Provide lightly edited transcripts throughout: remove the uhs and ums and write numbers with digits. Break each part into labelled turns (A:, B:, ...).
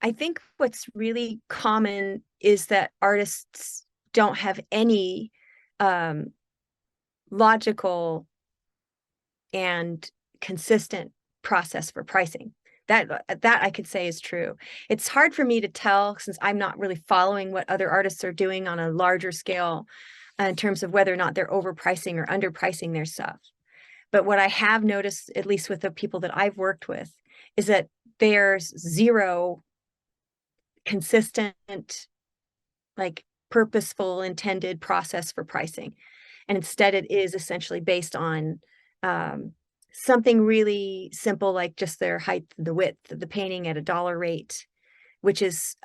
A: I think what's really common is that artists don't have any um, logical and consistent process for pricing. That I could say is true. It's hard for me to tell since I'm not really following what other artists are doing on a larger scale in terms of whether or not they're overpricing or underpricing their stuff. But what I have noticed, at least with the people that I've worked with, is that there's zero consistent, like purposeful, intended process for pricing. And instead, it is essentially based on something really simple, like just their height, the width of the painting at a dollar rate, which is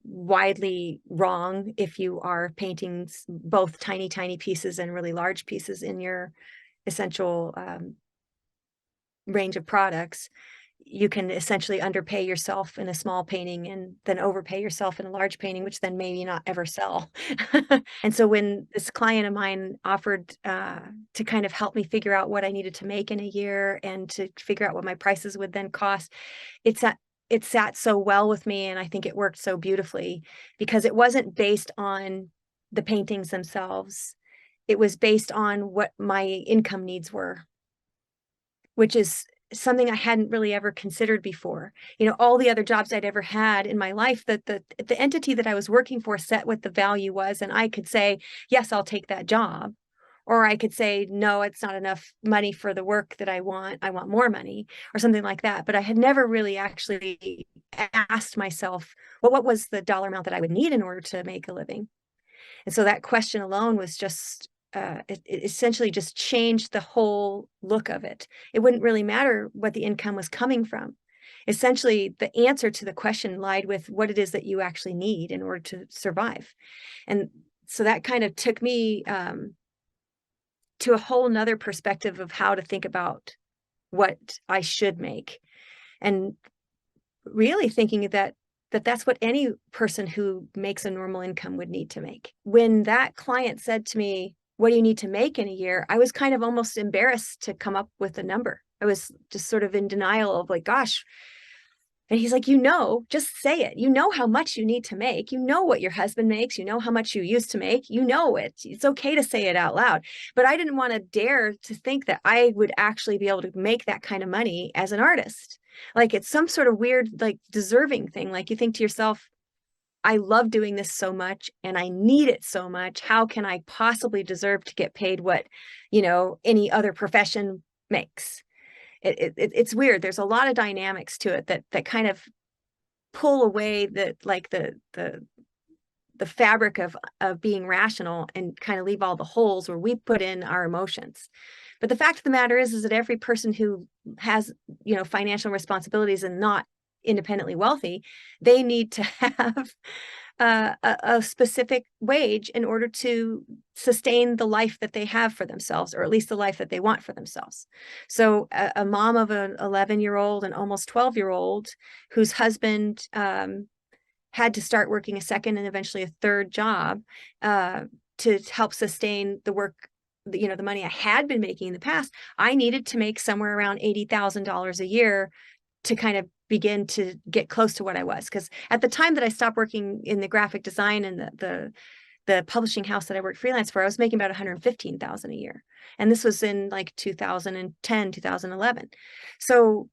A: widely wrong if you are painting both tiny, tiny pieces and really large pieces in your essential range of products. You can essentially underpay yourself in a small painting and then overpay yourself in a large painting, which then maybe not ever sell. And so when this client of mine offered to kind of help me figure out what I needed to make in a year and to figure out what my prices would then cost, it sat so well with me, and I think it worked so beautifully because it wasn't based on the paintings themselves. It was based on what my income needs were, which is something I hadn't really ever considered before. You know, all the other jobs I'd ever had in my life, that the entity that I was working for set what the value was, and I could say, yes, I'll take that job. Or I could say, no, it's not enough money for the work that I want more money, or something like that. But I had never really actually asked myself, well, what was the dollar amount that I would need in order to make a living? And so that question alone was just it essentially just changed the whole look of it. It wouldn't really matter what the income was coming from. Essentially, the answer to the question lied with what it is that you actually need in order to survive. And so that kind of took me to a whole nother perspective of how to think about what I should make. And really thinking that's what any person who makes a normal income would need to make. When that client said to me, what do you need to make in a year? I was kind of almost embarrassed to come up with a number. I was just sort of in denial of like, gosh. And he's like, just say it. You know how much you need to make. You know what your husband makes. You know how much you used to make. You know it. It's okay to say it out loud. But I didn't want to dare to think that I would actually be able to make that kind of money as an artist. Like it's some sort of weird, like deserving thing. Like you think to yourself, I love doing this so much and I need it so much. How can I possibly deserve to get paid what, any other profession makes? It's weird. There's a lot of dynamics to it that kind of pull away the fabric of being rational and kind of leave all the holes where we put in our emotions. But the fact of the matter is that every person who has, financial responsibilities and not independently wealthy, they need to have a specific wage in order to sustain the life that they have for themselves, or at least the life that they want for themselves. So a mom of an 11-year-old and almost 12-year-old whose husband had to start working a second and eventually a third job to help sustain the work, the money I had been making in the past, I needed to make somewhere around $80,000 a year to kind of begin to get close to what I was. Because at the time that I stopped working in the graphic design and the publishing house that I worked freelance for, I was making about $115,000 a year. And this was in like 2010, 2011. So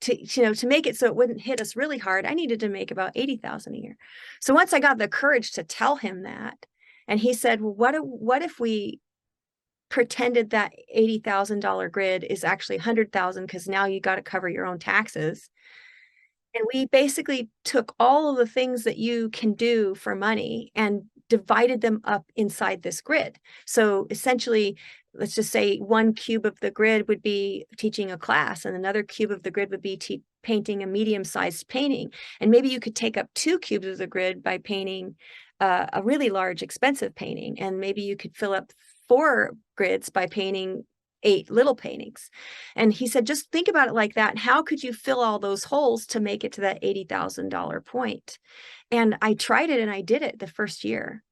A: to make it so it wouldn't hit us really hard, I needed to make about $80,000 a year. So once I got the courage to tell him that, and he said, well, what if we pretended that $80,000 grid is actually $100,000 because now you got to cover your own taxes. And we basically took all of the things that you can do for money and divided them up inside this grid. So essentially, let's just say one cube of the grid would be teaching a class, and another cube of the grid would be painting a medium-sized painting. And maybe you could take up 2 cubes of the grid by painting a really large, expensive painting. And maybe you could fill up 4 grids by painting 8 little paintings. And he said, just think about it like that. How could you fill all those holes to make it to that $80,000 point? And I tried it and I did it the first year.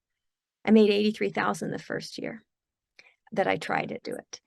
A: I made $83,000 the first year that I tried to do it.